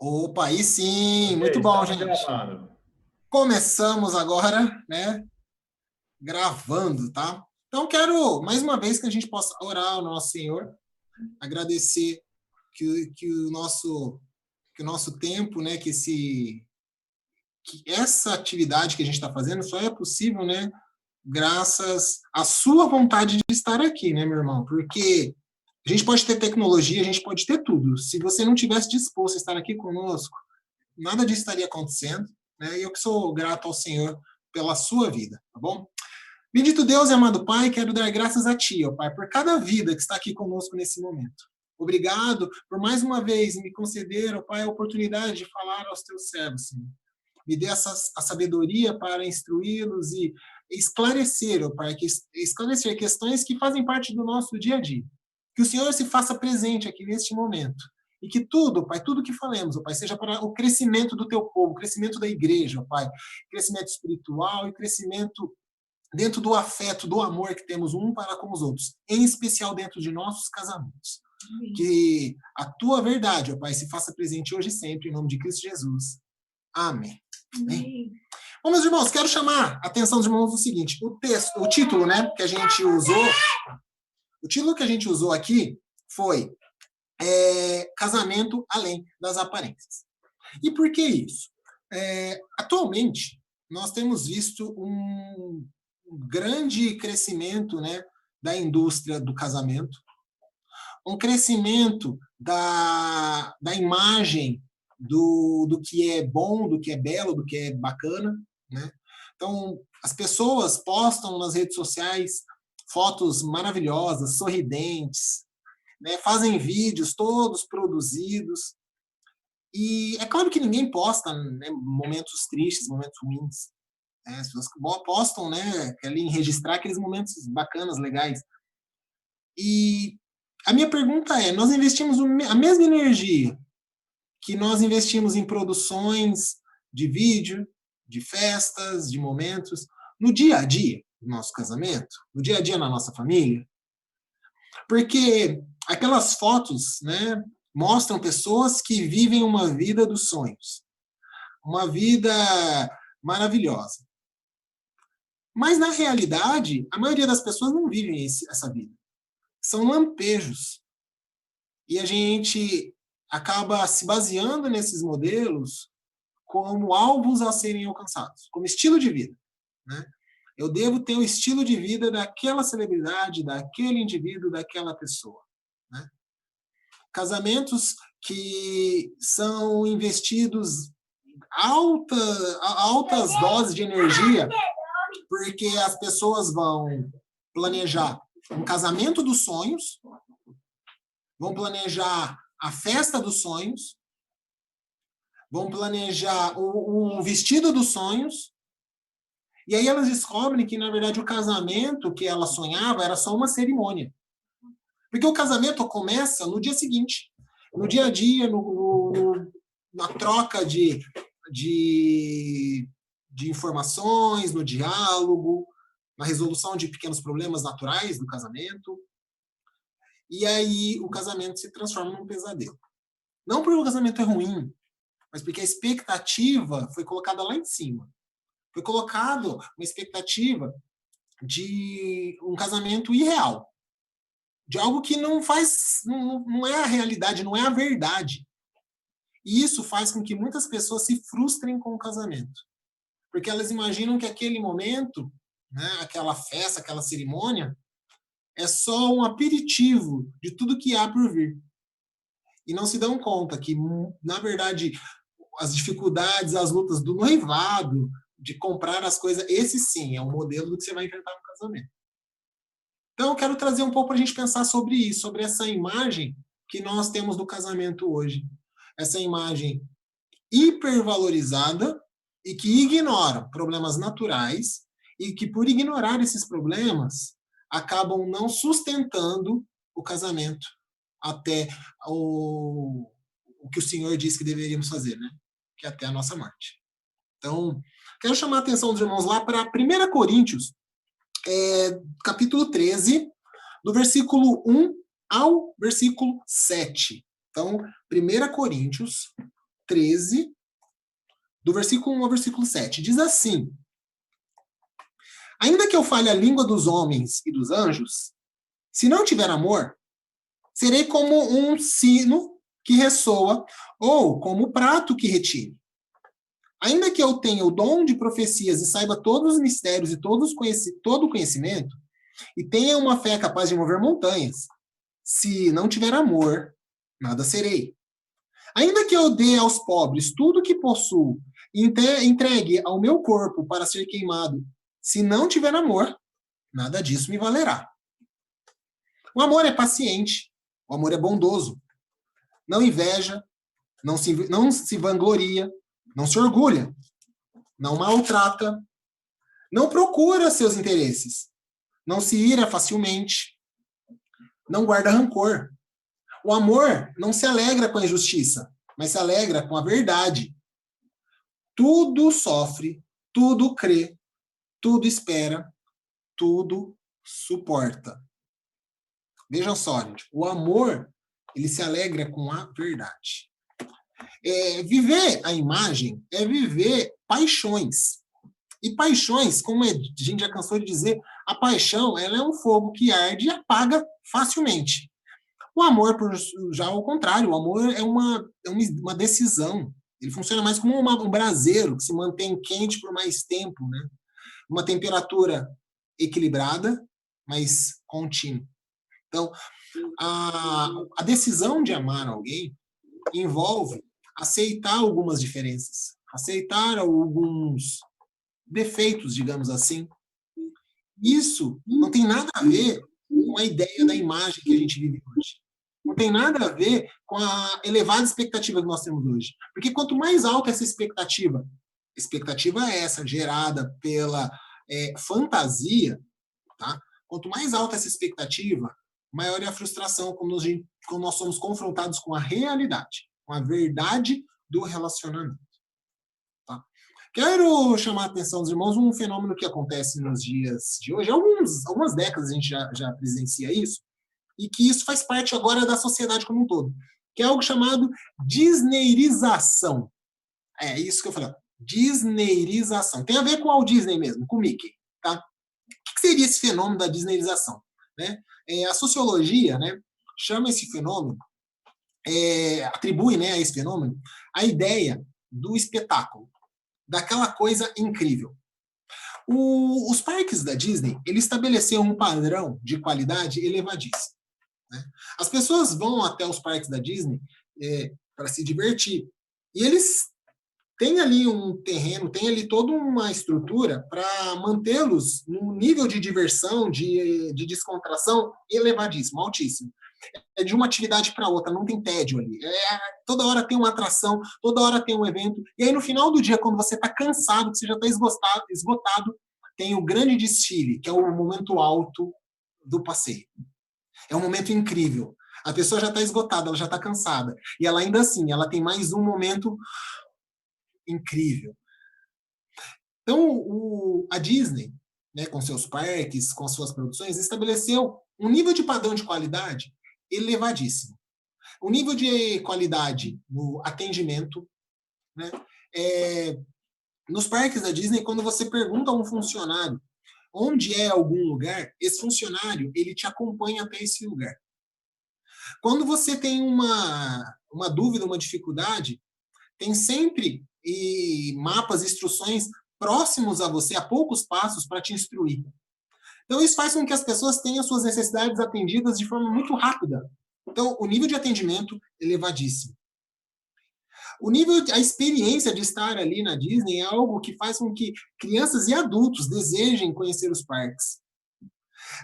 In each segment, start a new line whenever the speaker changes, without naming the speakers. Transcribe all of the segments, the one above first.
Opa, aí sim,
Ok,
muito bom,
estamos
gente.
gravando.
Começamos agora, né, gravando, tá? Então, quero, mais uma vez, que a gente possa orar ao nosso Senhor, agradecer que o nosso tempo, né, que essa atividade que a gente está fazendo só é possível, né, graças à sua vontade de estar aqui, né, meu irmão? Porque a gente pode ter tecnologia, a gente pode ter tudo. Se você não tivesse disposto a estar aqui conosco, nada disso estaria acontecendo, né? E eu que sou grato ao Senhor pela sua vida, tá bom? Bendito Deus e amado Pai, quero dar graças a Ti, ó Pai, por cada vida que está aqui conosco nesse momento. Obrigado por mais uma vez me conceder, ó Pai, a oportunidade de falar aos Teus servos, Senhor. Me dê a sabedoria para instruí-los e esclarecer, ó Pai, esclarecer questões que fazem parte do nosso dia a dia. Que o Senhor se faça presente aqui neste momento. E que tudo, Pai, tudo que falemos, ó Pai, seja para o crescimento do Teu povo, o crescimento da igreja, ó Pai, crescimento espiritual e crescimento dentro do afeto, do amor que temos um para com os outros, em especial dentro de nossos casamentos. Amém. Que a Tua verdade, ó Pai, se faça presente hoje e sempre, em nome de Cristo Jesus. Amém. Amém. Bom, meus irmãos, quero chamar a atenção dos irmãos do seguinte: o título, né, que a gente usou aqui foi Casamento Além das Aparências. E por que isso? Atualmente, nós temos visto um grande crescimento, né, da indústria do casamento, um crescimento da imagem do que é bom, do que é belo, do que é bacana, né? Então, as pessoas postam nas redes sociais fotos maravilhosas, sorridentes, né? Fazem vídeos todos produzidos. E é claro que ninguém posta, né, momentos tristes, momentos ruins. Né? As pessoas postam, né, ali em registrar aqueles momentos bacanas, legais. E a minha pergunta é: nós investimos a mesma energia que nós investimos em produções de vídeo, de festas, de momentos, no dia a dia do nosso casamento, no dia a dia na nossa família? Porque aquelas fotos, né, mostram pessoas que vivem uma vida dos sonhos, uma vida maravilhosa. Mas, na realidade, a maioria das pessoas não vivem essa vida. São lampejos. E a gente acaba se baseando nesses modelos como alvos a serem alcançados, como estilo de vida, né? Eu devo ter o estilo de vida daquela celebridade, daquele indivíduo, daquela pessoa, né? Casamentos que são investidos altas doses de energia, porque as pessoas vão planejar um casamento dos sonhos, vão planejar a festa dos sonhos, vão planejar o vestido dos sonhos, e aí elas descobrem que, na verdade, o casamento que ela sonhava era só uma cerimônia. Porque o casamento começa no dia seguinte, no dia a dia, na troca de informações, no diálogo, na resolução de pequenos problemas naturais do casamento. E aí o casamento se transforma num pesadelo. Não porque o casamento é ruim, mas porque a expectativa foi colocada lá em cima. Foi colocado uma expectativa de um casamento irreal, de algo que não é a realidade, não é a verdade. E isso faz com que muitas pessoas se frustrem com o casamento, porque elas imaginam que aquele momento, né, aquela festa, aquela cerimônia, é só um aperitivo de tudo que há por vir. E não se dão conta que, na verdade, as dificuldades, as lutas do noivado, de comprar as coisas, esse sim é o modelo do que você vai enfrentar no casamento. Então, eu quero trazer um pouco para a gente pensar sobre isso, sobre essa imagem que nós temos do casamento hoje. Essa imagem hipervalorizada e que ignora problemas naturais e que, por ignorar esses problemas, acabam não sustentando o casamento até o que o Senhor diz que deveríamos fazer, né? Que é até a nossa morte. Então, quero chamar a atenção dos irmãos lá para 1 Coríntios, capítulo 13, do versículo 1 ao versículo 7. Então, 1 Coríntios, 13, do versículo 1 ao versículo 7. Diz assim: ainda que eu fale a língua dos homens e dos anjos, se não tiver amor, serei como um sino que ressoa ou como um prato que retine. Ainda que eu tenha o dom de profecias e saiba todos os mistérios e todo o conhecimento, e tenha uma fé capaz de mover montanhas, se não tiver amor, nada serei. Ainda que eu dê aos pobres tudo o que possuo e entregue ao meu corpo para ser queimado, se não tiver amor, nada disso me valerá. O amor é paciente, o amor é bondoso, não inveja, não se vangloria, não se orgulha, não maltrata, não procura seus interesses, não se ira facilmente, não guarda rancor. O amor não se alegra com a injustiça, mas se alegra com a verdade. Tudo sofre, tudo crê, tudo espera, tudo suporta. Vejam só, gente, o amor, ele se alegra com a verdade. Viver a imagem é viver paixões. E paixões, como a gente já cansou de dizer, a paixão ela é um fogo que arde e apaga facilmente. O amor, já ao contrário, o amor é uma decisão. Ele funciona mais como um braseiro que se mantém quente por mais tempo, né? Uma temperatura equilibrada, mas contínua. Então, a decisão de amar alguém envolve aceitar algumas diferenças, aceitar alguns defeitos, digamos assim. Isso não tem nada a ver com a ideia da imagem que a gente vive hoje. Não tem nada a ver com a elevada expectativa que nós temos hoje. Porque quanto mais alta essa expectativa é essa gerada pela fantasia, tá? Quanto mais alta essa expectativa, maior é a frustração quando nós somos confrontados com a realidade, com a verdade do relacionamento. Tá? Quero chamar a atenção dos irmãos um fenômeno que acontece nos dias de hoje. Algumas décadas a gente já presencia isso, e que isso faz parte agora da sociedade como um todo, que é algo chamado disneyização. É isso que eu falei, disneyização. Tem a ver com o Walt Disney mesmo, com o Mickey. Tá? O que seria esse fenômeno da disneyização? Né? A sociologia, né, chama esse fenômeno, atribui, né, a esse fenômeno a ideia do espetáculo, daquela coisa incrível. Os parques da Disney, ele estabeleceu um padrão de qualidade elevadíssimo. Né? As pessoas vão até os parques da Disney para se divertir. E eles têm ali um terreno, têm ali toda uma estrutura para mantê-los num nível de diversão, de descontração elevadíssimo, altíssimo. É de uma atividade para outra, não tem tédio ali. Toda hora tem uma atração, toda hora tem um evento. E aí, no final do dia, quando você está cansado, que você já está esgotado, tem o grande desfile, que é o momento alto do passeio. É um momento incrível. A pessoa já está esgotada, ela já está cansada. E ela ainda assim, ela tem mais um momento incrível. Então, a Disney, né, com seus parques, com as suas produções, estabeleceu um nível de padrão de qualidade elevadíssimo. O nível de qualidade no atendimento, né, nos parques da Disney, quando você pergunta a um funcionário onde é algum lugar, esse funcionário ele te acompanha até esse lugar. Quando você tem uma dúvida, uma dificuldade, tem sempre mapas, instruções próximos a você, a poucos passos, para te instruir. Então, isso faz com que as pessoas tenham suas necessidades atendidas de forma muito rápida. Então, o nível de atendimento é elevadíssimo. A experiência de estar ali na Disney é algo que faz com que crianças e adultos desejem conhecer os parques.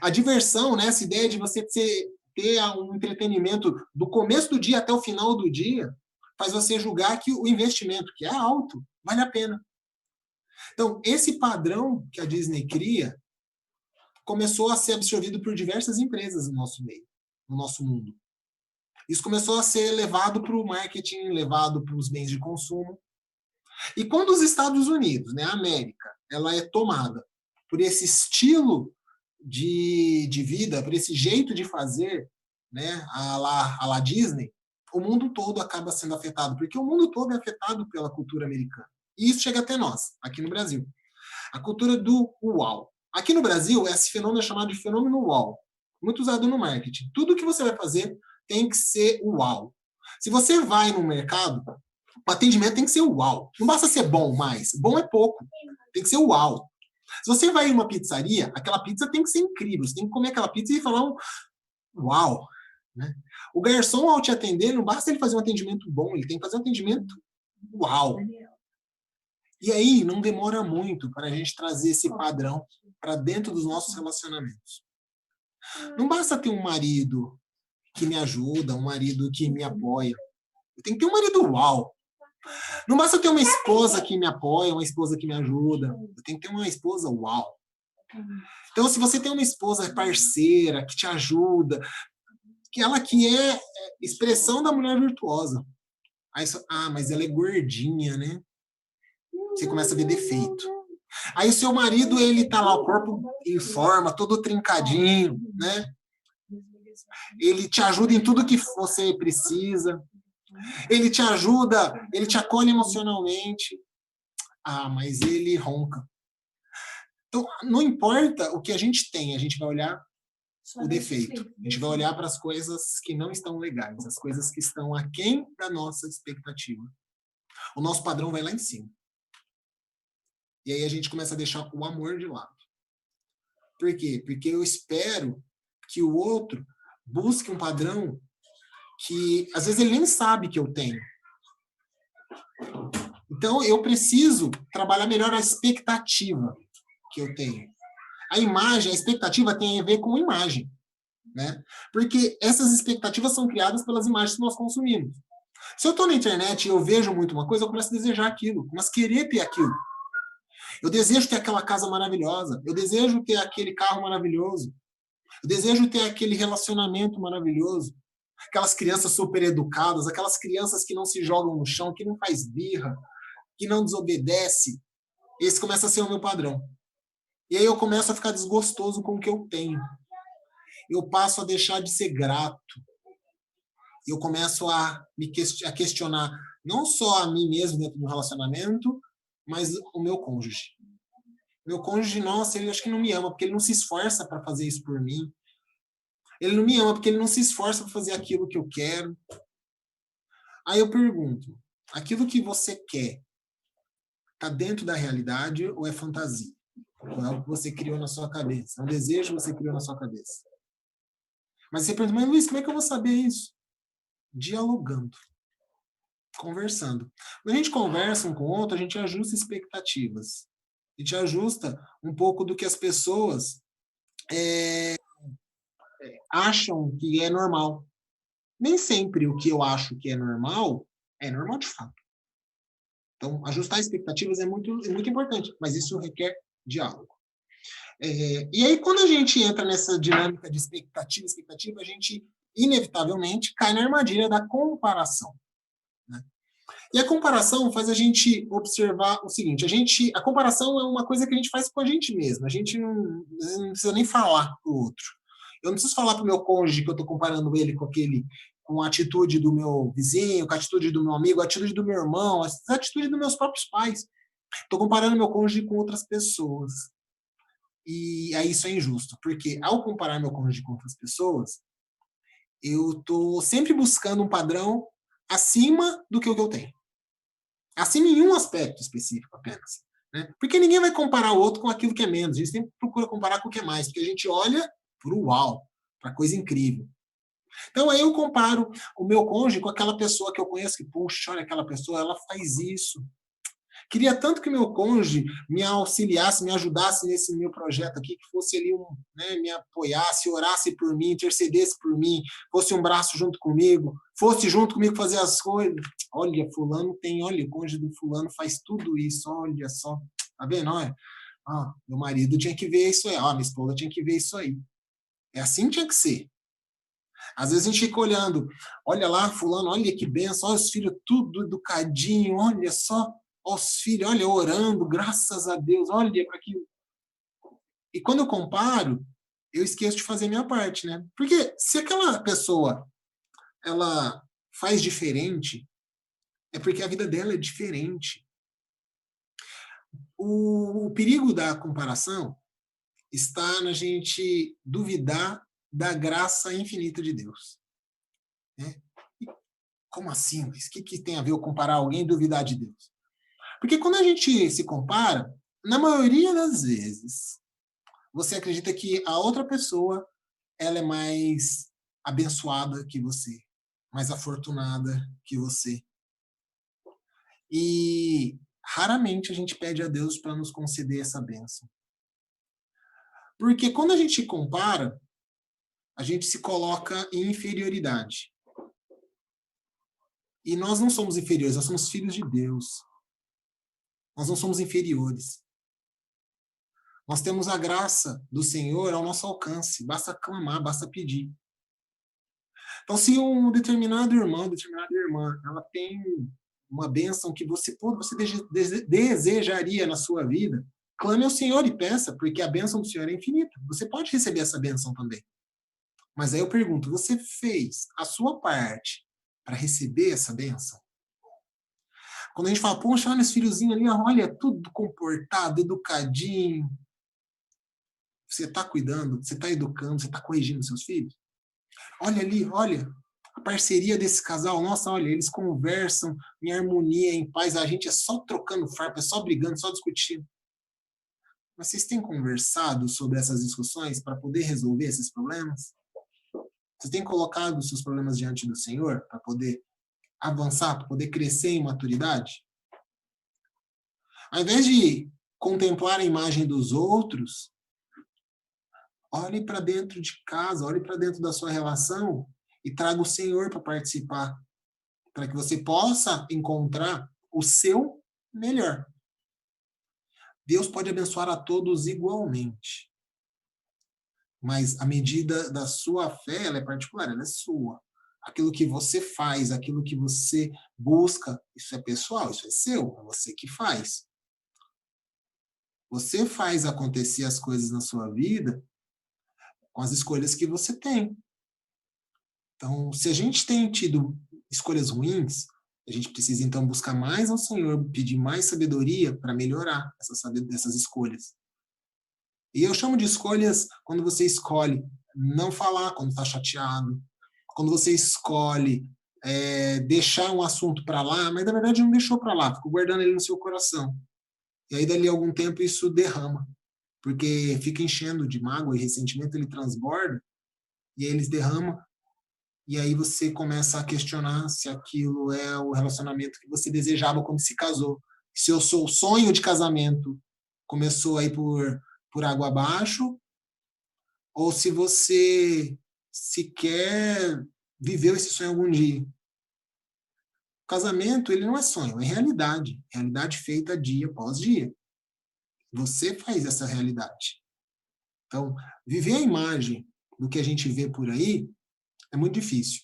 A diversão, né, essa ideia de você ter um entretenimento do começo do dia até o final do dia, faz você julgar que o investimento, que é alto, vale a pena. Então, esse padrão que a Disney cria começou a ser absorvido por diversas empresas no nosso meio, no nosso mundo. Isso começou a ser levado para o marketing, levado para os bens de consumo. E quando os Estados Unidos, né, a América, ela é tomada por esse estilo de vida, por esse jeito de fazer, né, a la Disney, o mundo todo acaba sendo afetado, porque o mundo todo é afetado pela cultura americana. E isso chega até nós, aqui no Brasil. A cultura do uau. Aqui no Brasil, esse fenômeno é chamado de fenômeno uau, muito usado no marketing. Tudo que você vai fazer tem que ser uau. Se você vai no mercado, o atendimento tem que ser uau. Não basta ser bom mais. Bom é pouco. Tem que ser uau. Se você vai em uma pizzaria, aquela pizza tem que ser incrível. Você tem que comer aquela pizza e falar um uau. Né? O garçom, ao te atender, não basta ele fazer um atendimento bom, ele tem que fazer um atendimento uau. E aí, não demora muito para a gente trazer esse padrão para dentro dos nossos relacionamentos. Não basta ter um marido que me ajuda, um marido que me apoia. Eu tenho que ter um marido uau. Não basta ter uma esposa que me apoia, uma esposa que me ajuda. Eu tenho que ter uma esposa uau. Então, se você tem uma esposa parceira, que te ajuda, que ela que é expressão da mulher virtuosa. Aí, mas ela é gordinha, né? Você começa a ver defeito. Aí o seu marido, ele tá lá, o corpo em forma, todo trincadinho, né? Ele te ajuda em tudo que você precisa. Ele te ajuda, ele te acolhe emocionalmente. Mas ele ronca. Então, não importa o que a gente tem, a gente vai olhar o defeito. A gente vai olhar para as coisas que não estão legais, as coisas que estão aquém da nossa expectativa. O nosso padrão vai lá em cima. E aí a gente começa a deixar o amor de lado. Por quê? Porque eu espero que o outro busque um padrão que, às vezes, ele nem sabe que eu tenho. Então, eu preciso trabalhar melhor a expectativa que eu tenho. A imagem, a expectativa tem a ver com imagem. Né? Porque essas expectativas são criadas pelas imagens que nós consumimos. Se eu estou na internet e eu vejo muito uma coisa, eu começo a desejar aquilo, começo a querer ter aquilo. Eu desejo ter aquela casa maravilhosa, eu desejo ter aquele carro maravilhoso, eu desejo ter aquele relacionamento maravilhoso, aquelas crianças super educadas, aquelas crianças que não se jogam no chão, que não faz birra, que não desobedece. Esse começa a ser o meu padrão. E aí eu começo a ficar desgostoso com o que eu tenho. Eu passo a deixar de ser grato. Eu começo a questionar não só a mim mesmo dentro do relacionamento, mas o meu cônjuge. Meu cônjuge, nossa, ele acho que não me ama, porque ele não se esforça para fazer isso por mim. Ele não me ama porque ele não se esforça para fazer aquilo que eu quero. Aí eu pergunto, aquilo que você quer está dentro da realidade ou é fantasia? Ou é algo que você criou na sua cabeça? É um desejo que você criou na sua cabeça? Mas você pergunta, mas Luiz, como é que eu vou saber isso? Dialogando. Conversando. Quando a gente conversa um com o outro, a gente ajusta expectativas. A gente ajusta um pouco do que as pessoas acham que é normal. Nem sempre o que eu acho que é normal de fato. Então, ajustar expectativas é muito importante, mas isso requer diálogo. E aí, quando a gente entra nessa dinâmica de expectativa, a gente, inevitavelmente, cai na armadilha da comparação. Né? E a comparação faz a gente observar o seguinte, a comparação é uma coisa que a gente faz com a gente mesmo, a gente não precisa nem falar para o outro. Eu não preciso falar para o meu cônjuge que eu estou comparando ele com a atitude do meu vizinho, com a atitude do meu amigo, a atitude do meu irmão, a atitude dos meus próprios pais. Estou comparando meu cônjuge com outras pessoas. E aí isso é injusto, porque ao comparar meu cônjuge com outras pessoas, eu estou sempre buscando um padrão acima do que eu tenho. Acima em um aspecto específico apenas. Né? Porque ninguém vai comparar o outro com aquilo que é menos. A gente sempre procura comparar com o que é mais, porque a gente olha para o uau, para coisa incrível. Então, aí eu comparo o meu cônjuge com aquela pessoa que eu conheço, que, puxa, olha, aquela pessoa, ela faz isso. Queria tanto que meu cônjuge me auxiliasse, me ajudasse nesse meu projeto aqui, que fosse ali, me apoiasse, orasse por mim, intercedesse por mim, fosse um braço junto comigo, fosse junto comigo fazer as coisas. Olha, fulano olha, o cônjuge do fulano faz tudo isso, olha só. Tá vendo? Olha, meu marido tinha que ver isso aí, minha esposa tinha que ver isso aí. É assim que tinha que ser. Às vezes a gente fica olhando, olha lá, fulano, olha que benção, olha os filhos tudo educadinho, olha só, olha os filhos, olha, orando, graças a Deus, olha para aquilo. E quando eu comparo, eu esqueço de fazer a minha parte, né? Porque se aquela pessoa, ela faz diferente, é porque a vida dela é diferente. O perigo da comparação está na gente duvidar da graça infinita de Deus. Né? Como assim? Mas o que tem a ver eu comparar alguém e duvidar de Deus? Porque quando a gente se compara, na maioria das vezes, você acredita que a outra pessoa ela é mais abençoada que você, mais afortunada que você. E raramente a gente pede a Deus para nos conceder essa bênção. Porque quando a gente compara, a gente se coloca em inferioridade. E nós não somos inferiores, nós somos filhos de Deus. Nós não somos inferiores. Nós temos a graça do Senhor ao nosso alcance. Basta clamar, basta pedir. Então, se um determinado irmão, determinada irmã, ela tem uma bênção que você desejaria na sua vida, clame ao Senhor e peça, porque a bênção do Senhor é infinita. Você pode receber essa bênção também. Mas aí eu pergunto, você fez a sua parte para receber essa bênção? Quando a gente fala, poxa, olha esse filhozinho ali, olha, tudo comportado, educadinho. Você está cuidando, você está educando, você está corrigindo seus filhos? Olha ali, olha, a parceria desse casal, nossa, olha, eles conversam em harmonia, em paz, a gente é só trocando farpa, é só brigando, só discutindo. Mas vocês têm conversado sobre essas discussões para poder resolver esses problemas? Vocês têm colocado os seus problemas diante do Senhor para poder avançar, para poder crescer em maturidade? Ao invés de contemplar a imagem dos outros, olhe para dentro de casa, olhe para dentro da sua relação e traga o Senhor para participar, para que você possa encontrar o seu melhor. Deus pode abençoar a todos igualmente, mas a medida da sua fé ela é particular, ela é sua. Aquilo que você faz, aquilo que você busca, isso é pessoal, isso é seu, é você que faz. Você faz acontecer as coisas na sua vida com as escolhas que você tem. Então, se a gente tem tido escolhas ruins, a gente precisa então buscar mais ao Senhor, pedir mais sabedoria para melhorar essas escolhas. E eu chamo de escolhas quando você escolhe não falar quando está chateado, quando você escolhe deixar um assunto para lá, mas na verdade não deixou para lá, ficou guardando ele no seu coração. E aí, dali a algum tempo, isso derrama, porque fica enchendo de mágoa e ressentimento, ele transborda, e aí eles derramam, e aí você começa a questionar se aquilo é o relacionamento que você desejava quando se casou. Se o seu sonho de casamento começou aí por água abaixo, ou se você sequer viveu esse sonho algum dia. O casamento, ele não é sonho, é realidade. Realidade feita dia após dia. Você faz essa realidade. Então, viver a imagem do que a gente vê por aí é muito difícil.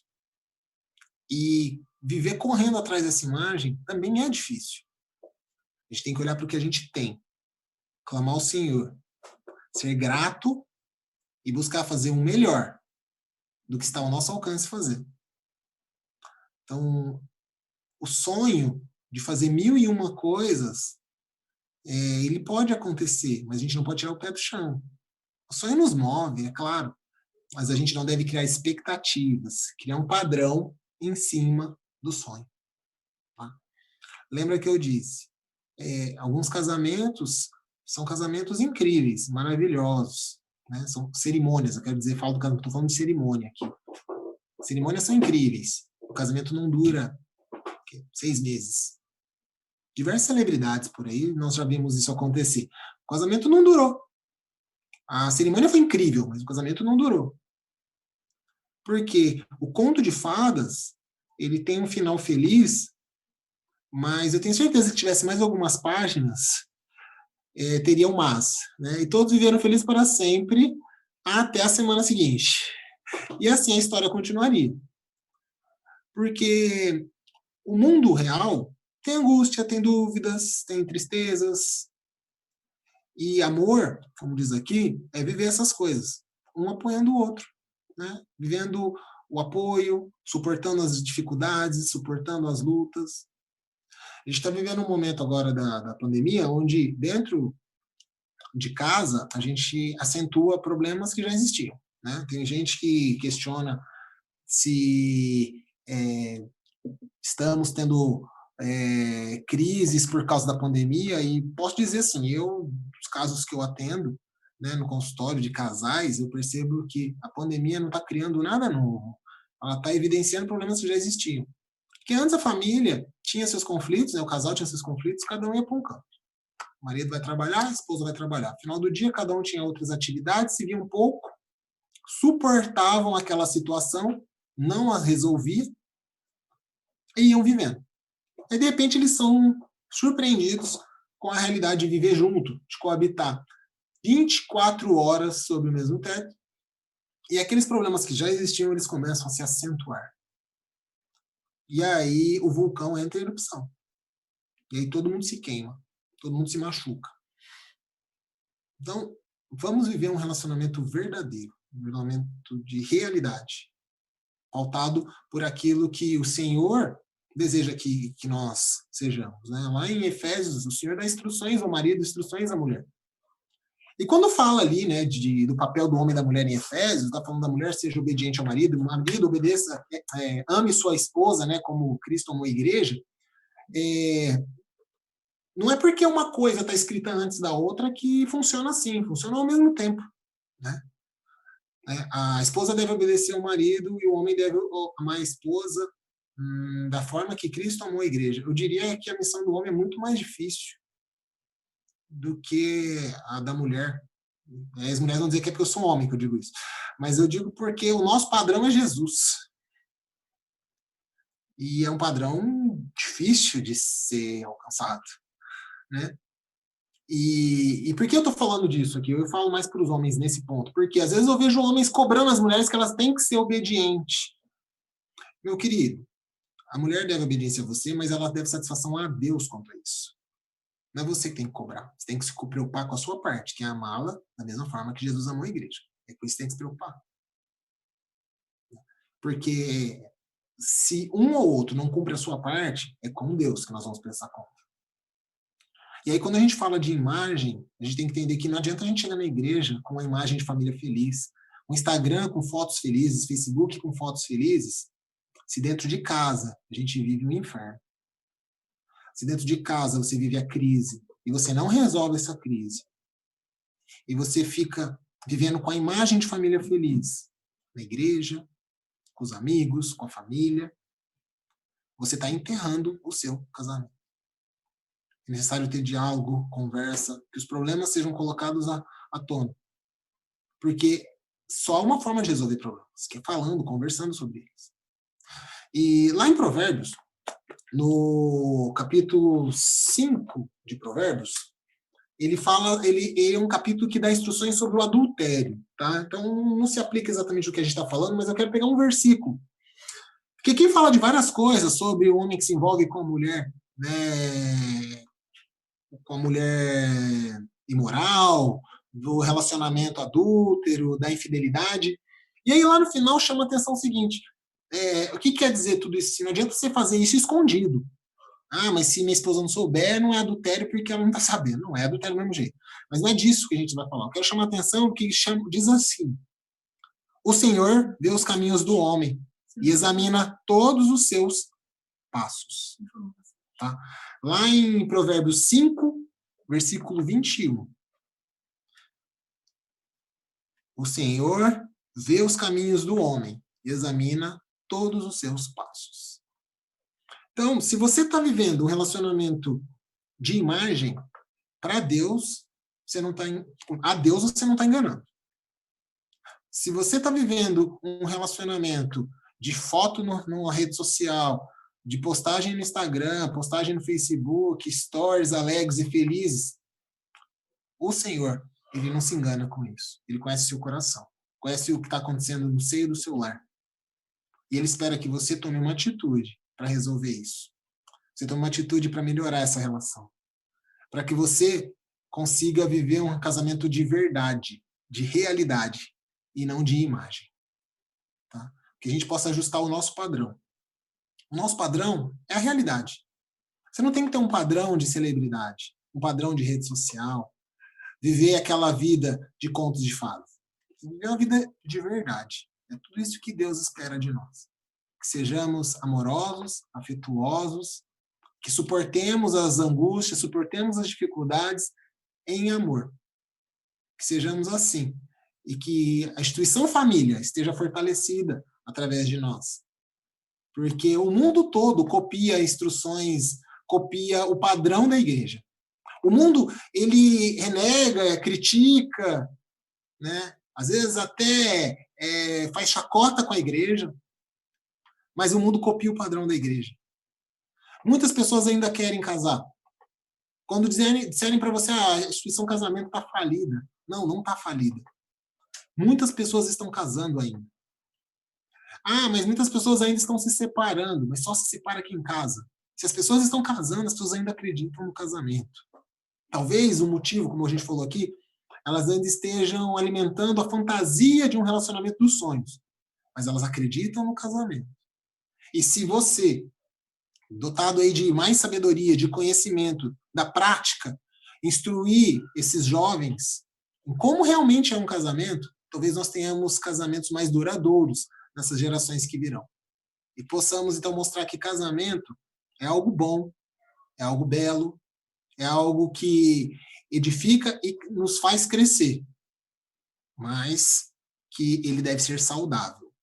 E viver correndo atrás dessa imagem também é difícil. A gente tem que olhar para o que a gente tem. Clamar ao Senhor. Ser grato e buscar fazer um melhor do que está ao nosso alcance fazer. Então, o sonho de fazer 1001 coisas, ele pode acontecer, mas a gente não pode tirar o pé do chão. O sonho nos move, é claro, mas a gente não deve criar expectativas, criar um padrão em cima do sonho. Tá? Lembra que eu disse, alguns casamentos são casamentos incríveis, maravilhosos, né? São cerimônias, eu quero dizer, falo do casamento, estou falando de cerimônia aqui. Cerimônias são incríveis, o casamento não dura 6 meses. Diversas celebridades por aí, nós já vimos isso acontecer. O casamento não durou. A cerimônia foi incrível, mas o casamento não durou. Porque o conto de fadas, ele tem um final feliz, mas eu tenho certeza que tivesse mais algumas páginas, teria um mas. Né? E todos viveram felizes para sempre, até a semana seguinte. E assim a história continuaria. Porque o mundo real tem angústia, tem dúvidas, tem tristezas. E amor, como diz aqui, é viver essas coisas, um apoiando o outro, né? Vivendo o apoio, suportando as dificuldades, suportando as lutas. A gente está vivendo um momento agora da pandemia onde, dentro de casa, a gente acentua problemas que já existiam. Né? Tem gente que questiona se estamos tendo crises por causa da pandemia, e posso dizer assim, os casos que eu atendo, né, no consultório de casais, eu percebo que a pandemia não está criando nada novo, ela está evidenciando problemas que já existiam. Porque antes a família tinha seus conflitos, né, o casal tinha seus conflitos, cada um ia para um canto. O marido vai trabalhar, a esposa vai trabalhar. No final do dia, cada um tinha outras atividades, se via um pouco, suportavam aquela situação, não a resolviam, e iam vivendo. E, de repente, eles são surpreendidos com a realidade de viver junto, de coabitar 24 horas sob o mesmo teto, e aqueles problemas que já existiam, eles começam a se acentuar. E aí o vulcão entra em erupção. E aí todo mundo se queima, todo mundo se machuca. Então, vamos viver um relacionamento verdadeiro, um relacionamento de realidade, pautado por aquilo que o Senhor deseja que nós sejamos. Né? Lá em Efésios, o Senhor dá instruções ao marido, instruções à mulher. E quando fala ali, né, do papel do homem e da mulher em Efésios, está falando da mulher seja obediente ao marido, o marido obedeça, ame sua esposa, né, como Cristo amou a igreja, não é porque uma coisa está escrita antes da outra que funciona assim, funciona ao mesmo tempo. Né? A esposa deve obedecer ao marido e o homem deve amar a esposa da forma que Cristo amou a igreja. Eu diria que a missão do homem é muito mais difícil do que a da mulher. As mulheres vão dizer que é porque eu sou homem que eu digo isso. Mas eu digo porque o nosso padrão é Jesus. E é um padrão difícil de ser alcançado. Né? E por que eu estou falando disso aqui? Eu falo mais para os homens nesse ponto. Porque às vezes eu vejo homens cobrando as mulheres que elas têm que ser obedientes. Meu querido, a mulher deve obediência a você, mas ela deve satisfação a Deus quanto a isso. Não é você que tem que cobrar. Você tem que se preocupar com a sua parte, que é amá-la da mesma forma que Jesus amou a igreja. É com isso que você tem que se preocupar. Porque se um ou outro não cumpre a sua parte, é com Deus que nós vamos prestar conta. E aí, quando a gente fala de imagem, a gente tem que entender que não adianta a gente chegar na igreja com uma imagem de família feliz, um Instagram com fotos felizes, Facebook com fotos felizes, se dentro de casa a gente vive um inferno. Se dentro de casa você vive a crise e você não resolve essa crise, e você fica vivendo com a imagem de família feliz, na igreja, com os amigos, com a família, você está enterrando o seu casamento. É necessário ter diálogo, conversa, que os problemas sejam colocados à tona. Porque só há uma forma de resolver problemas, que é falando, conversando sobre eles. E lá em Provérbios, no capítulo 5 de Provérbios, ele é um capítulo que dá instruções sobre o adultério, tá? Então não se aplica exatamente o que a gente está falando, mas eu quero pegar um versículo. Porque quem fala de várias coisas sobre o homem que se envolve com a mulher, né, com a mulher imoral, do relacionamento adúltero, da infidelidade. E aí lá no final chama a atenção o seguinte, o que quer dizer tudo isso? Não adianta você fazer isso escondido. Ah, mas se minha esposa não souber, não é adultério porque ela não está sabendo. Não é adultério do mesmo jeito. Mas não é disso que a gente vai falar. Eu quero chamar a atenção que diz assim, o Senhor vê os caminhos do homem e examina todos os seus passos. Tá? Lá em Provérbios 5, versículo 21. O Senhor vê os caminhos do homem e examina todos os seus passos. Então, se você está vivendo um relacionamento de imagem, para Deus, a Deus você não está enganando. Se você está vivendo um relacionamento de foto numa rede social, de postagem no Instagram, postagem no Facebook, stories alegres e felizes, o Senhor, ele não se engana com isso. Ele conhece seu coração, conhece o que está acontecendo no seio do seu lar. E ele espera que você tome uma atitude para resolver isso. Você tome uma atitude para melhorar essa relação. Para que você consiga viver um casamento de verdade, de realidade, e não de imagem. Tá? que a gente possa ajustar o nosso padrão. O nosso padrão é a realidade. Você não tem que ter um padrão de celebridade, um padrão de rede social, viver aquela vida de contos de fadas. Viver uma vida de verdade. É tudo isso que Deus espera de nós. Que sejamos amorosos, afetuosos, que suportemos as angústias, suportemos as dificuldades em amor. Que sejamos assim. E que a instituição família esteja fortalecida através de nós. Porque o mundo todo copia instruções, copia o padrão da igreja. O mundo, ele renega, critica, né? Às vezes até faz chacota com a igreja, mas o mundo copia o padrão da igreja. Muitas pessoas ainda querem casar. Quando disserem para você, a instituição casamento está falida. Não, não está falida. Muitas pessoas estão casando ainda. Mas muitas pessoas ainda estão se separando, mas só se separa aqui em casa. Se as pessoas estão casando, as pessoas ainda acreditam no casamento. Talvez o motivo, como a gente falou aqui, elas ainda estejam alimentando a fantasia de um relacionamento dos sonhos, mas elas acreditam no casamento. E se você, dotado aí de mais sabedoria, de conhecimento, da prática, instruir esses jovens em como realmente é um casamento, talvez nós tenhamos casamentos mais duradouros nessas gerações que virão. E possamos, então, mostrar que casamento é algo bom, é algo belo, é algo que edifica e nos faz crescer, mas que ele deve ser saudável,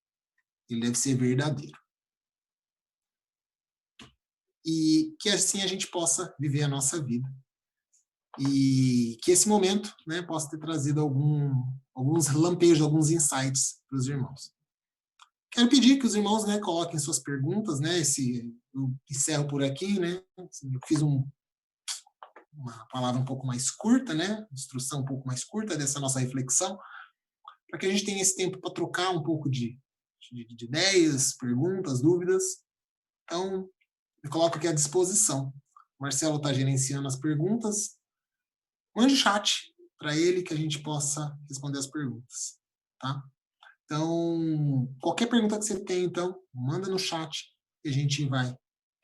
ele deve ser verdadeiro. E que assim a gente possa viver a nossa vida. E que esse momento, né, possa ter trazido alguns lampejos, alguns insights para os irmãos. Quero pedir que os irmãos, né, coloquem suas perguntas, né, eu encerro por aqui, né, eu fiz uma palavra um pouco mais curta, né, instrução um pouco mais curta dessa nossa reflexão, para que a gente tenha esse tempo para trocar um pouco de ideias, perguntas, dúvidas. Então, eu coloco aqui à disposição. O Marcelo está gerenciando as perguntas. Mande chat para ele que a gente possa responder as perguntas, tá? Então, qualquer pergunta que você tenha, então, manda no chat e a gente vai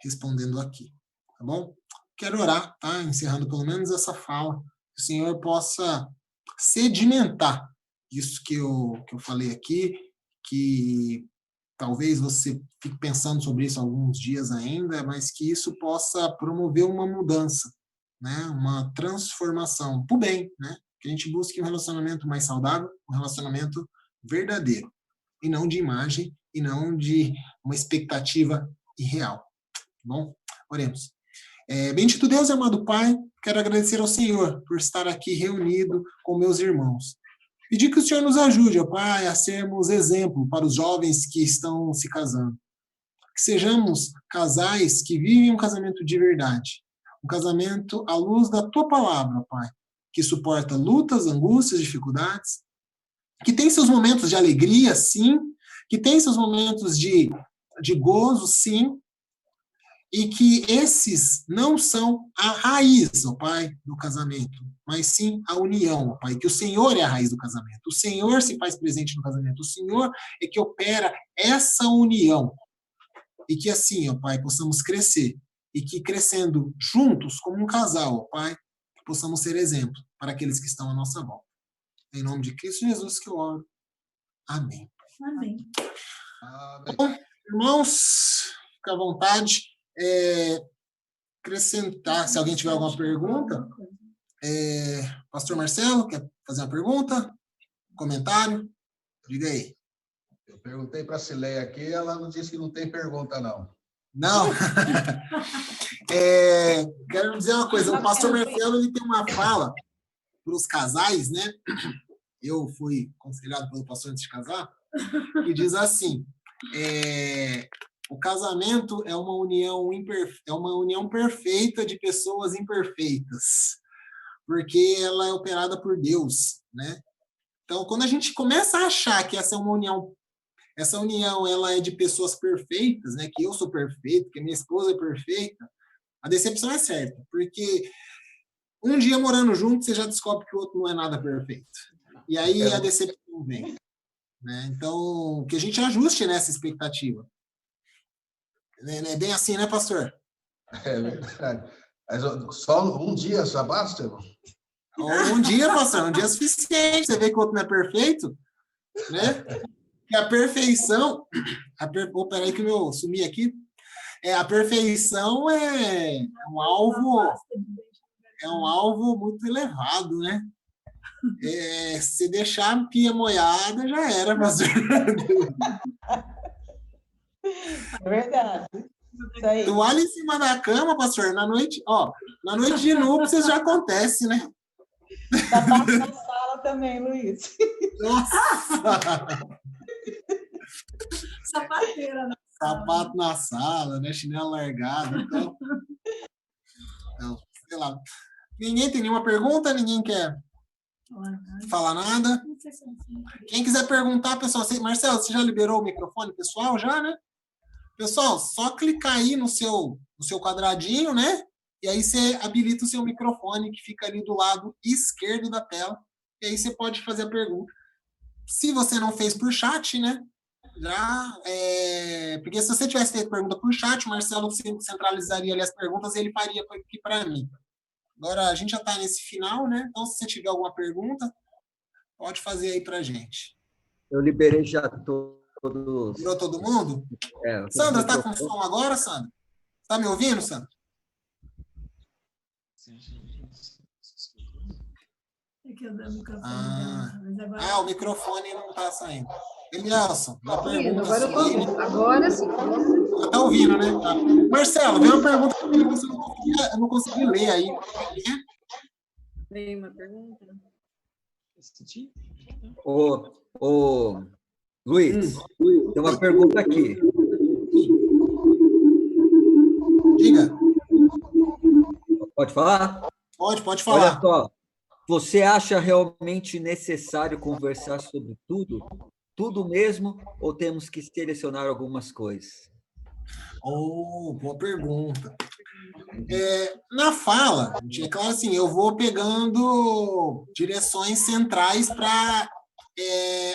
respondendo aqui, tá bom? Quero orar, tá? Encerrando pelo menos essa fala, que o Senhor possa sedimentar isso que eu falei aqui, que talvez você fique pensando sobre isso alguns dias ainda, mas que isso possa promover uma mudança, né? Uma transformação para o bem, né? Que a gente busque um relacionamento mais saudável, um relacionamento verdadeiro, e não de imagem, e não de uma expectativa irreal. Tá bom? Oremos. Bendito Deus e amado Pai, quero agradecer ao Senhor por estar aqui reunido com meus irmãos. Pedir que o Senhor nos ajude, ó Pai, a sermos exemplo para os jovens que estão se casando. Que sejamos casais que vivem um casamento de verdade. Um casamento à luz da Tua palavra, ó Pai. Que suporta lutas, angústias, dificuldades. Que tem seus momentos de alegria, sim. Que tem seus momentos de gozo, sim. E que esses não são a raiz, ó Pai, do casamento, mas sim a união, ó Pai, que o Senhor é a raiz do casamento, o Senhor se faz presente no casamento, o Senhor é que opera essa união, e que assim, ó Pai, possamos crescer, e que crescendo juntos, como um casal, ó Pai, possamos ser exemplo para aqueles que estão à nossa volta. Em nome de Cristo Jesus que eu oro. Amém.
Amém.
Bom, irmãos, fica à vontade. Acrescentar, se alguém tiver alguma pergunta, Pastor Marcelo, quer fazer uma pergunta? Comentário? Diga aí.
Eu perguntei para a Cileia aqui, ela não disse que não tem pergunta, não.
Não? Quero dizer uma coisa, o pastor Marcelo ele tem uma fala para os casais, né? Eu fui aconselhado pelo pastor antes de casar, que diz assim, o casamento é uma união perfeita de pessoas imperfeitas, porque ela é operada por Deus, né? Então, quando a gente começa a achar que essa união ela é de pessoas perfeitas, né? Que eu sou perfeito, que minha esposa é perfeita, a decepção é certa, porque um dia morando junto, você já descobre que o outro não é nada perfeito. E aí a decepção vem. né? Então, que a gente ajuste nessa expectativa. É bem assim, né, pastor?
É verdade. Mas só um dia só basta, irmão?
Um dia, pastor, um dia é suficiente. Você vê que o outro não é perfeito, né? Que a perfeição... peraí que eu sumi aqui. A perfeição é um alvo muito elevado, né? Se deixar a pia molhada, já era, pastor.
É verdade. Isso aí.
Toalha em cima da cama, pastor, na noite de núpcias já acontece, né?
Sapato na sala também, Luiz.
Nossa!
Sapateira, né?
Sapato na sala, né? Chinelo largado. Então, sei lá. Ninguém tem nenhuma pergunta? Ninguém quer falar nada?
Não sei se é assim.
Quem quiser perguntar, pessoal, Marcelo, você já liberou o microfone pessoal já, né? Pessoal, só clicar aí no seu quadradinho, né? E aí você habilita o seu microfone que fica ali do lado esquerdo da tela. E aí você pode fazer a pergunta. Se você não fez por chat, né? Porque se você tivesse feito pergunta por chat, o Marcelo centralizaria ali as perguntas e ele faria aqui para mim. Agora, a gente já está nesse final, né? Então, se você tiver alguma pergunta, pode fazer aí para a gente.
Eu liberei já todos.
Virou todo mundo? Sandra, está com som agora, Sandra? Está me ouvindo, Sandra? O microfone não está saindo. Elielson, uma pergunta.
Agora eu tô ouvindo. Agora sim.
Está ouvindo, né? Tá. Marcelo, veio uma pergunta que você não consegui ler aí.
Veio uma pergunta.
Ô, Luiz, tem uma pergunta aqui.
Diga.
Pode falar?
Pode falar.
Olha só, você acha realmente necessário conversar sobre tudo? Tudo mesmo? Ou temos que selecionar algumas coisas?
Boa pergunta. Na fala, é claro assim, eu vou pegando direções centrais para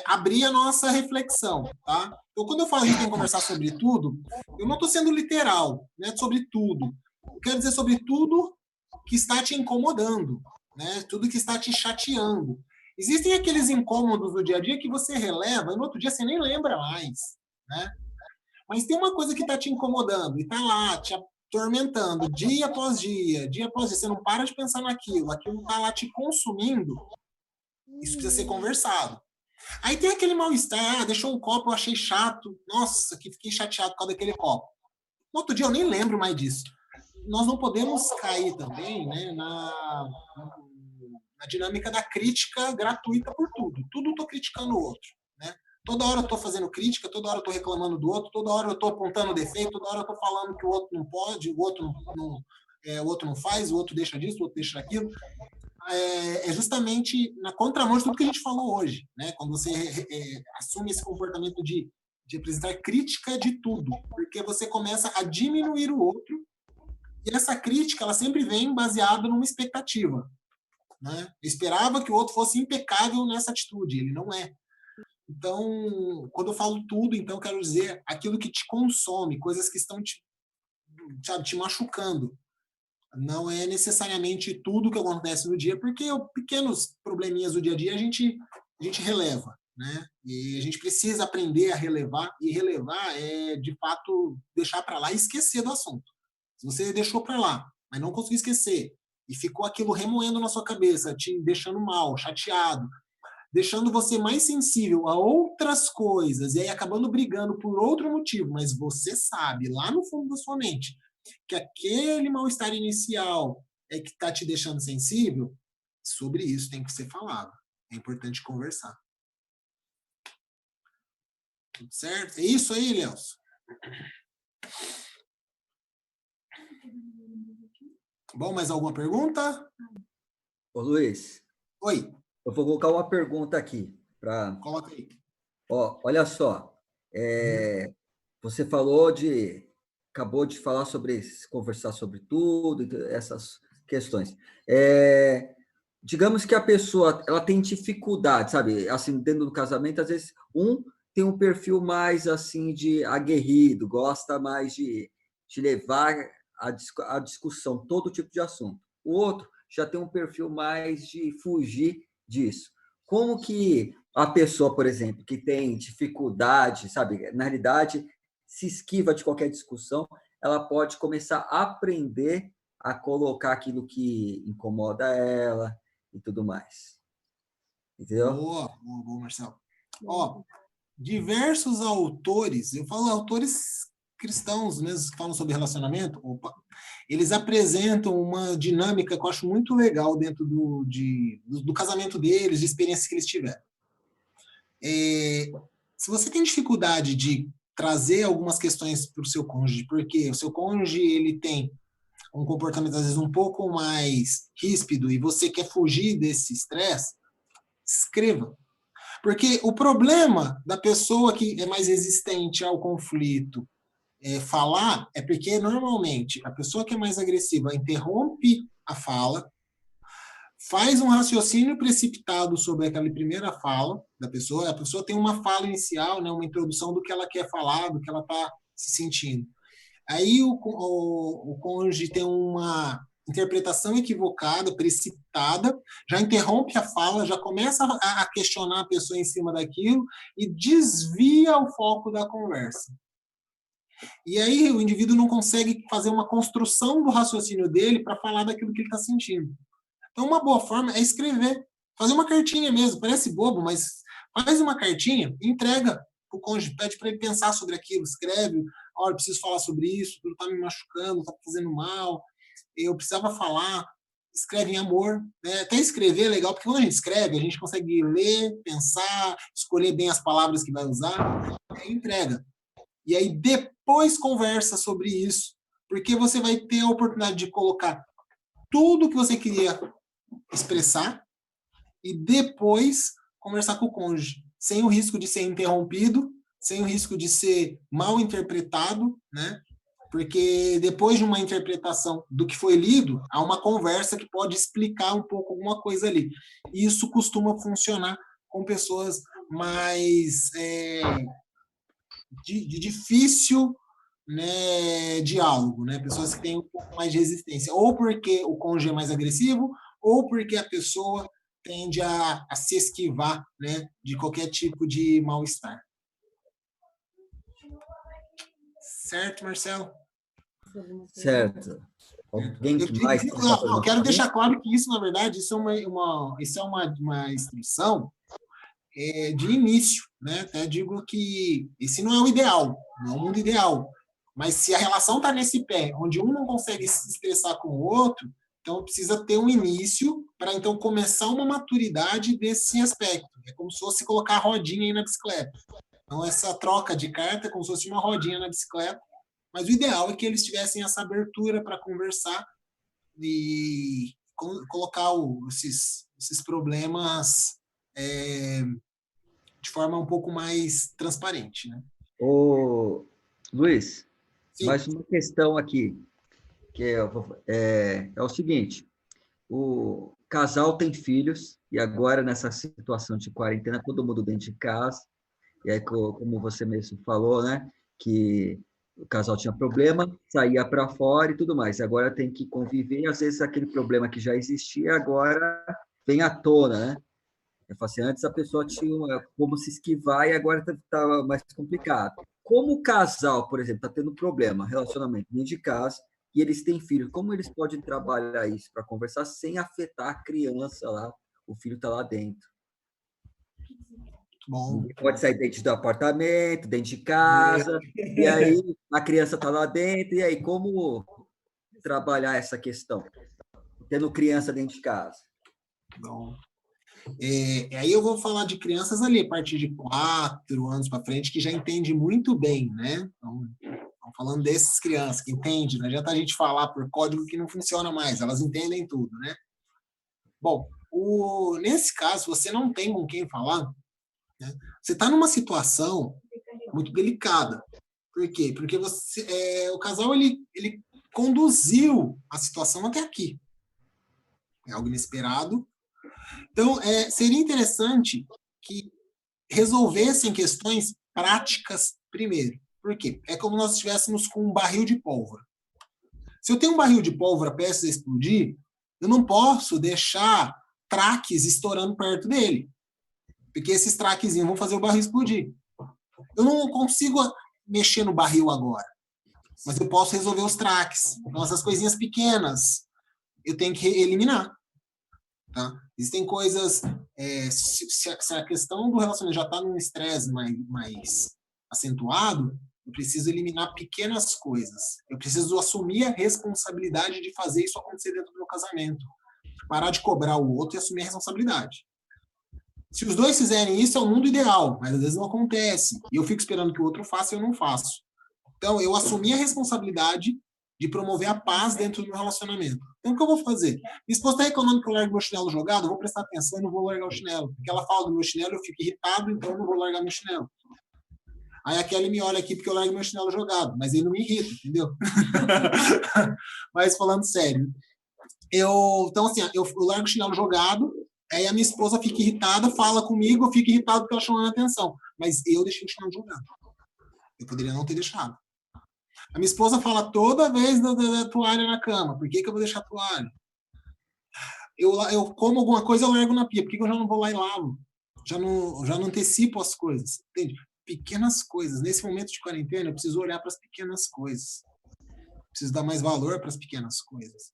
abrir a nossa reflexão, tá? Então, quando eu falo que tem que conversar sobre tudo, eu não estou sendo literal, né? Sobre tudo. Eu quero dizer sobre tudo que está te incomodando, né? Tudo que está te chateando. Existem aqueles incômodos do dia a dia que você releva e no outro dia você nem lembra mais, né? Mas tem uma coisa que está te incomodando e está lá, te atormentando, dia após dia, você não para de pensar naquilo, aquilo está lá te consumindo, isso precisa ser conversado. Aí tem aquele mal-estar, deixou um copo, eu achei chato, nossa, que fiquei chateado por causa daquele copo. No outro dia eu nem lembro mais disso. Nós não podemos cair também, né, na dinâmica da crítica gratuita por tudo. Tudo eu estou criticando o outro, né? Toda hora eu estou fazendo crítica, toda hora eu estou reclamando do outro, toda hora eu estou apontando defeito, toda hora eu estou falando que o outro não pode, o outro não faz, o outro deixa disso, o outro deixa daquilo. É justamente na contramão de tudo que a gente falou hoje, né? Quando você assume esse comportamento de apresentar crítica de tudo, porque você começa a diminuir o outro, e essa crítica ela sempre vem baseada numa expectativa, né? Eu esperava que o outro fosse impecável nessa atitude, ele não é. Então, quando eu falo tudo, então eu quero dizer aquilo que te consome, coisas que estão te machucando. Não é necessariamente tudo que acontece no dia, porque pequenos probleminhas do dia a dia a gente releva, né? E a gente precisa aprender a relevar, e relevar é, de fato, deixar para lá e esquecer do assunto. Se você deixou para lá, mas não conseguiu esquecer, e ficou aquilo remoendo na sua cabeça, te deixando mal, chateado, deixando você mais sensível a outras coisas, e aí acabando brigando por outro motivo, mas você sabe, lá no fundo da sua mente, que aquele mal-estar inicial é que está te deixando sensível, sobre isso tem que ser falado. É importante conversar. Tudo certo? É isso aí, Léus? Bom, mais alguma pergunta?
Ô, Luiz.
Oi.
Eu vou colocar uma pergunta aqui.
Coloca aí.
Olha só. Você acabou de falar sobre conversar sobre tudo, essas questões. digamos que a pessoa ela tem dificuldade, sabe? Assim, dentro do casamento, às vezes um tem um perfil mais assim de aguerrido, gosta mais de levar a discussão todo tipo de assunto. O outro já tem um perfil mais de fugir disso. Como que a pessoa, por exemplo, que tem dificuldade, sabe? Na realidade, se esquiva de qualquer discussão, ela pode começar a aprender a colocar aquilo que incomoda ela e tudo mais. Entendeu?
Boa, boa, boa, Marcelo. Ó, diversos autores, eu falo autores cristãos mesmo que falam sobre relacionamento, opa, eles apresentam uma dinâmica que eu acho muito legal dentro do casamento deles, de experiências que eles tiveram. Se você tem dificuldade de trazer algumas questões para o seu cônjuge, porque o seu cônjuge ele tem um comportamento às vezes um pouco mais ríspido e você quer fugir desse estresse, escreva. Porque o problema da pessoa que é mais resistente ao conflito falar é porque, normalmente, a pessoa que é mais agressiva interrompe a fala, faz um raciocínio precipitado sobre aquela primeira fala da pessoa, a pessoa tem uma fala inicial, né, uma introdução do que ela quer falar, do que ela está se sentindo. Aí o cônjuge tem uma interpretação equivocada, precipitada, já interrompe a fala, já começa a questionar a pessoa em cima daquilo e desvia o foco da conversa. E aí o indivíduo não consegue fazer uma construção do raciocínio dele para falar daquilo que ele está sentindo. Então, uma boa forma é escrever, fazer uma cartinha mesmo, parece bobo, mas faz uma cartinha e entrega o cônjuge, pede para ele pensar sobre aquilo, escreve, olha, eu preciso falar sobre isso, aquilo está me machucando, está fazendo mal, eu precisava falar, escreve em amor, né? Até escrever é legal, porque quando a gente escreve, a gente consegue ler, pensar, escolher bem as palavras que vai usar, e aí entrega. E aí depois conversa sobre isso, porque você vai ter a oportunidade de colocar tudo que você queria expressar e depois conversar com o cônjuge, sem o risco de ser interrompido, sem o risco de ser mal interpretado, né? Porque depois de uma interpretação do que foi lido, há uma conversa que pode explicar um pouco alguma coisa ali. E isso costuma funcionar com pessoas mais de difícil, né, diálogo, né? Pessoas que têm um pouco mais de resistência, ou porque o cônjuge é mais agressivo, ou porque a pessoa tende a se esquivar, né, de qualquer tipo de mal-estar. Certo, Marcelo?
Certo. Alguém que mais tem essa
eu quero
pergunta?
deixar claro que isso, na verdade, isso é uma instrução de início, né? Até digo que esse não é o ideal, não é o mundo ideal. Mas se a relação está nesse pé, onde um não consegue se expressar com o outro, então precisa ter um início para então começar uma maturidade desse aspecto. É como se fosse colocar a rodinha aí na bicicleta. Então essa troca de carta é como se fosse uma rodinha na bicicleta, mas o ideal é que eles tivessem essa abertura para conversar e colocar esses problemas de forma um pouco mais transparente, né?
Ô, Luiz,
Sim.
mais uma questão aqui, que é o seguinte, o casal tem filhos, e agora nessa situação de quarentena, todo mundo dentro de casa, e aí, como você mesmo falou, né, que o casal tinha problema, saía para fora e tudo mais, agora tem que conviver, e às vezes aquele problema que já existia, agora vem à tona, né? Eu falei assim, antes a pessoa tinha como se esquivar e agora está mais complicado. Como o casal, por exemplo, está tendo problema, relacionamento dentro de casa, e eles têm filho, como eles podem trabalhar isso para conversar sem afetar a criança lá, o filho está lá dentro?
Bom.
Pode sair dentro do apartamento, dentro de casa, e aí a criança está lá dentro, e aí como trabalhar essa questão? Tendo criança dentro de casa.
Bom. Aí eu vou falar de crianças ali a partir de 4 anos para frente, que já entende muito bem, né? Então, estamos falando dessas crianças que entendem, não adianta a gente falar por código que não funciona mais, elas entendem tudo, né? Bom, nesse caso, você não tem com quem falar, né? Você está numa situação muito delicada. Por quê? Porque o casal ele conduziu a situação até aqui. É algo inesperado, Então, seria interessante que resolvessem questões práticas primeiro. Por quê? É como nós estivéssemos com um barril de pólvora. Se eu tenho um barril de pólvora prestes a explodir, eu não posso deixar traques estourando perto dele, porque esses traquezinhos vão fazer o barril explodir. Eu não consigo mexer no barril agora, mas eu posso resolver os traques. Então, essas coisinhas pequenas, eu tenho que eliminar. Tá? Existem coisas... se a questão do relacionamento já está num estresse mais acentuado, eu preciso eliminar pequenas coisas. Eu preciso assumir a responsabilidade de fazer isso acontecer dentro do meu casamento. Parar de cobrar o outro e assumir a responsabilidade. Se os dois fizerem isso, é o mundo ideal, mas às vezes não acontece. E eu fico esperando que o outro faça e eu não faço. Então, eu assumi a responsabilidade de promover a paz dentro do meu relacionamento. Então, o que eu vou fazer? Minha esposa está reclamando que eu largo meu chinelo jogado, eu vou prestar atenção e não vou largar o chinelo. Porque ela fala do meu chinelo, eu fico irritado, então eu não vou largar meu chinelo. Aí a Kelly me olha aqui porque eu largo meu chinelo jogado, mas ele não me irrita, entendeu? Mas falando sério. Então, assim, eu largo o chinelo jogado, aí a minha esposa fica irritada, fala comigo, eu fico irritado porque ela chamou a atenção. Mas eu deixei o chinelo jogado. Eu poderia não ter deixado. A minha esposa fala toda vez da toalha na cama. Por que eu vou deixar a toalha? Eu como alguma coisa, eu largo na pia. Por que eu já não vou lá e lavo? Já não antecipo as coisas. Entende? Pequenas coisas. Nesse momento de quarentena, eu preciso olhar para as pequenas coisas. Preciso dar mais valor para as pequenas coisas.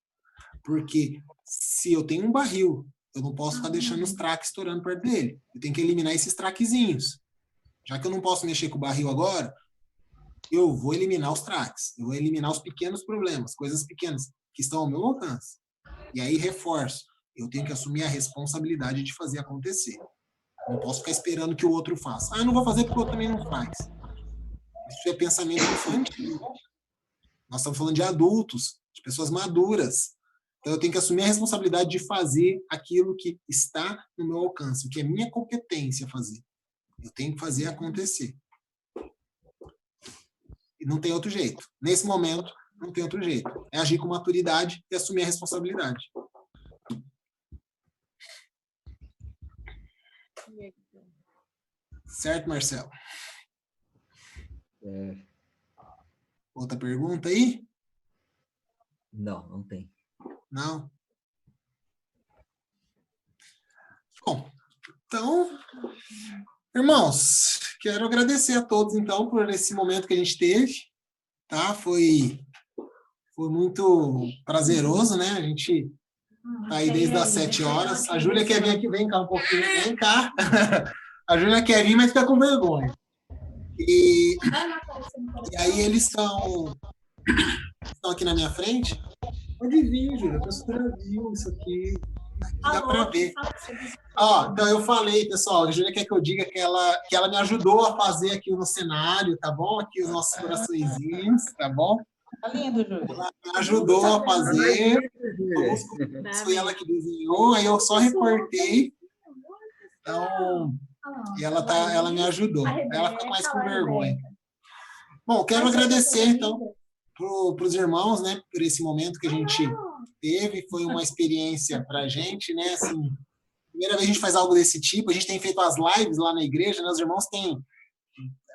Porque se eu tenho um barril, eu não posso ficar deixando os traques estourando perto dele. Eu tenho que eliminar esses traquezinhos. Já que eu não posso mexer com o barril agora, eu vou eliminar os traques. Eu vou eliminar os pequenos problemas, coisas pequenas que estão ao meu alcance. E aí, reforço. Eu tenho que assumir a responsabilidade de fazer acontecer. Não posso ficar esperando que o outro faça. Eu não vou fazer porque o outro também não faz. Isso é pensamento infantil. Nós estamos falando de adultos, de pessoas maduras. Então, eu tenho que assumir a responsabilidade de fazer aquilo que está no meu alcance, o que é minha competência fazer. Eu tenho que fazer acontecer. E não tem outro jeito. Nesse momento, não tem outro jeito. É agir com maturidade e assumir a responsabilidade. Certo, Marcelo? Outra pergunta aí?
Não tem.
Não? Bom, então, irmãos, quero agradecer a todos, então, por esse momento que a gente teve, tá? Foi muito prazeroso, né? A gente tá aí desde as 7 horas. A Júlia quer vir aqui, vem cá um pouquinho, vem cá. A Júlia quer vir, mas fica com vergonha. E aí eles estão aqui na minha frente. Pode vir, Júlia, a professora viu isso aqui. Dá para ver. Então eu falei, pessoal, a Júlia quer que eu diga que ela me ajudou a fazer aqui no cenário, tá bom? Aqui os nossos coraçõezinhos, tá bom?
Tá lindo, Júlia.
Ela me ajudou a fazer. Foi ela que desenhou, aí eu só recortei. Então, e ela me ajudou. Ela fica mais com vergonha. Bom, quero agradecer, então, para os irmãos, né, por esse momento que a gente teve. Foi uma experiência para a gente, né? Assim, primeira vez a gente faz algo desse tipo. A gente tem feito as lives lá na igreja, né? Os irmãos têm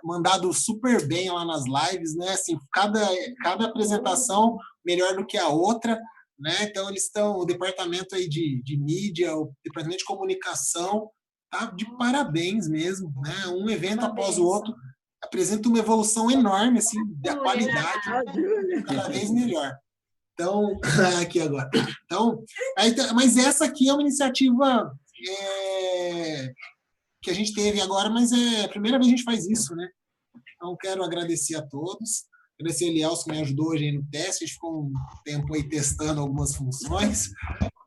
mandado super bem lá nas lives, né? Assim, cada apresentação melhor do que a outra, né? Então, eles estão, o departamento aí de mídia, o departamento de comunicação, tá de parabéns mesmo, né? Um evento após o outro apresenta uma evolução enorme, assim, da qualidade, cada vez melhor. Então, aqui agora. Então, mas essa aqui é uma iniciativa que a gente teve agora, mas é a primeira vez que a gente faz isso, né? Então, quero agradecer a todos. Agradecer a Elielson que me ajudou hoje aí no teste. A gente ficou um tempo aí testando algumas funções.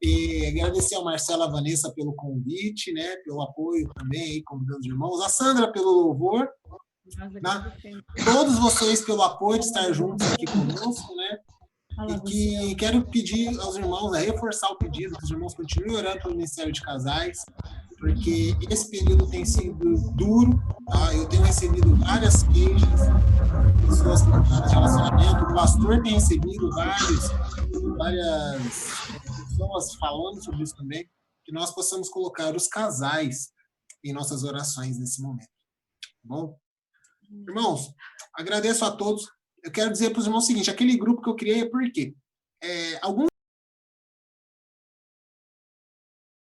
E agradecer ao Marcelo e a Vanessa pelo convite, né? Pelo apoio também, aí, convidando os irmãos. A Sandra pelo louvor. Né? Todos vocês pelo apoio de estar juntos aqui conosco, né? E que quero pedir aos irmãos, reforçar o pedido, que os irmãos continuem orando pelo Ministério de Casais, porque esse período tem sido duro, tá? Eu tenho recebido várias queixas, pessoas que estão de relacionamento, o pastor tem recebido várias pessoas falando sobre isso também. que nós possamos colocar os casais em nossas orações nesse momento. Tá bom? Irmãos, agradeço a todos. Eu quero dizer para os irmãos o seguinte, aquele grupo que eu criei é porque alguns